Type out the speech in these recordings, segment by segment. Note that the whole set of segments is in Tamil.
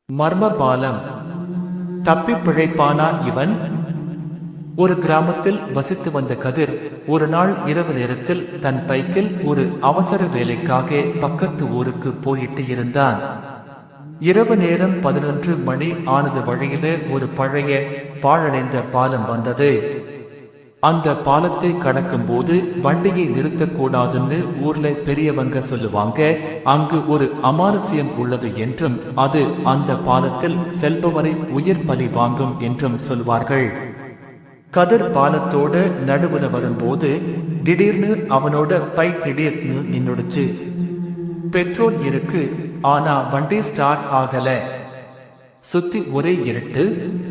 மர்ம பாலம். தப்பி பிழைப்பானா இவன்? ஒரு கிராமத்தில் வசித்து வந்த கதிர் ஒரு நாள் இரவு நேரத்தில் தன் பைக்கில் ஒரு அவசர வேலைக்காக பக்கத்து ஊருக்கு போயிட்டு இருந்தான். இரவு நேரம் 11 மணி ஆனது. வழியில ஒரு பழைய பாழடைந்த பாலம் வந்தது. அந்த பாலத்தை கடக்கும் போது வண்டியை நிறுத்தக்கூடாதுன்னு ஊர்ல பெரியவங்க சொல்லுவாங்க. அங்கு ஒரு அமானுஷ்யம் உள்ளது என்றும் அது அந்த பாலத்தில் செல்பவரை உயிர் பலி வாங்கும் என்றும் சொல்வார்கள். கதிர் பாலத்தோட நடுவுல வரும்போது திடீர்னு அவனோட பைக் திடீர்னு நின்னுடுச்சு. பெட்ரோல் இருக்கு, ஆனா வண்டி ஸ்டார்ட் ஆகல. சுத்தி ஒரே இருட்டு.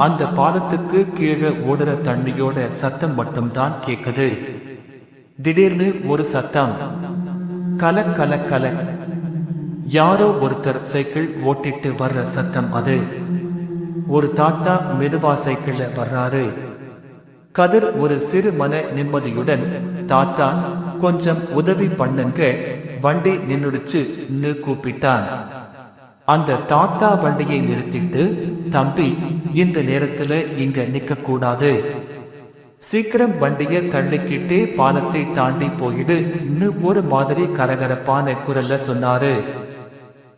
அந்த பாலத்துக்கு கீழே ஓடுற தண்ணியோட சத்தம் மட்டும்தான் கேக்குது. திடீர்னு ஒரு சத்தம், கல கல கல. யாரோ ஒருத்தர் சைக்கிள் ஓட்டிட்டு வர்ற சத்தம் அது. ஒரு தாத்தா மெதுவா சைக்கிள்ல வர்றாரு. கதிர் ஒரு சிறு மன நிம்மதியுடன், தாத்தா கொஞ்சம் உதவி பண்ணுங்க, வண்டி நின்னுடுச்சு கூப்பிட்டான். அந்த தாத்தா வண்டியை நிறுத்திட்டு, தம்பி இந்த நேரத்துல இங்க நிக்க கூடாது, சீக்கிரம் வண்டிய தள்ளிக்கிட்டே பாலத்தை தாண்டி போயிடு ஒரு மாதிரி கரகரப்பான குரல்ல சொன்னாரு.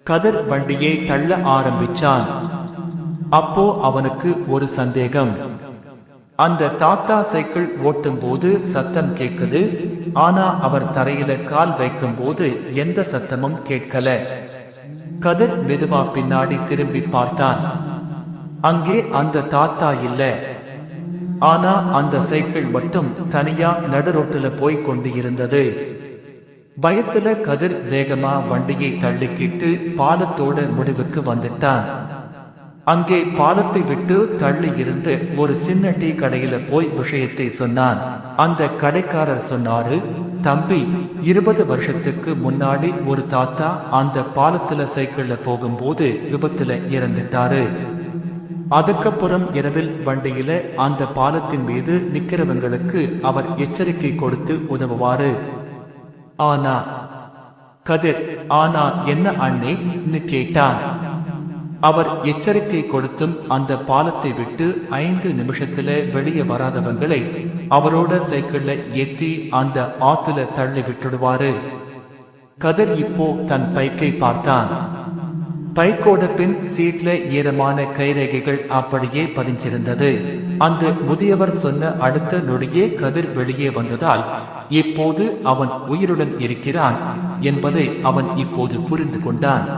கதிர் வண்டியை தள்ள ஆரம்பிச்சான். அப்போ அவனுக்கு ஒரு சந்தேகம். அந்த தாத்தா சைக்கிள் ஓட்டும் போது சத்தம் கேக்குது, ஆனா அவர் தரையில கால் வைக்கும் போது எந்த சத்தமும் கேட்கல. கதிர் மெதுவா பின்னாடி திரும்பி பார்த்தான். அங்கே அந்த தாத்தா இல்ல. ஆனா அந்த சைக்கிள் மட்டும் தனியா நடுரோட்டுல போய் கொண்டு இருந்தது. பயத்துல கதிர் வேகமா வண்டியை தள்ளிக்கிட்டு பாலத்தோட முடிவுக்கு வந்துட்டான். அங்கே பாலத்தை விட்டு தள்ளி இருந்து ஒரு சின்ன டீ கடையில போய் விஷயத்தை சொன்னான். அந்த கடைக்காரர் சொன்னாரு, தம்பி 20 வருஷத்துக்கு முன்னாடி ஒரு தாத்தா அந்த பாலத்துல சைக்கிள்ல போகும்போது விபத்துல இறந்துட்டாரு. அதுக்கப்புறம் இரவில் வண்டியில அந்த பாலத்தின் மீது நிக்கிறவங்களுக்கு அவர் எச்சரிக்கை கொடுத்து உதவுவாரு. ஆனா கதிர், ஆனா என்ன அண்ணே கேட்டான். அவர் எச்சரிக்கை கொடுத்தும் அந்த பாலத்தை விட்டு 5 நிமிஷத்துல வெளியே வராதவங்களை அவரோட சைக்கிள்ல ஏத்தி அந்த ஆத்துல தள்ளி விட்டுடுவாரு. கதிர் இப்போ தன் பைக்கை பார்த்தான். பைக்கோட பின் சீட்ல ஈரமான கைரேகைகள் அப்படியே பதிஞ்சிருந்தது. அந்த முதியவர் சொன்ன அடுத்த நொடியே கதிர் வெளியே வந்ததால் இப்போது அவன் உயிருடன் இருக்கிறான் என்பதை அவன் இப்போது புரிந்து கொண்டான்.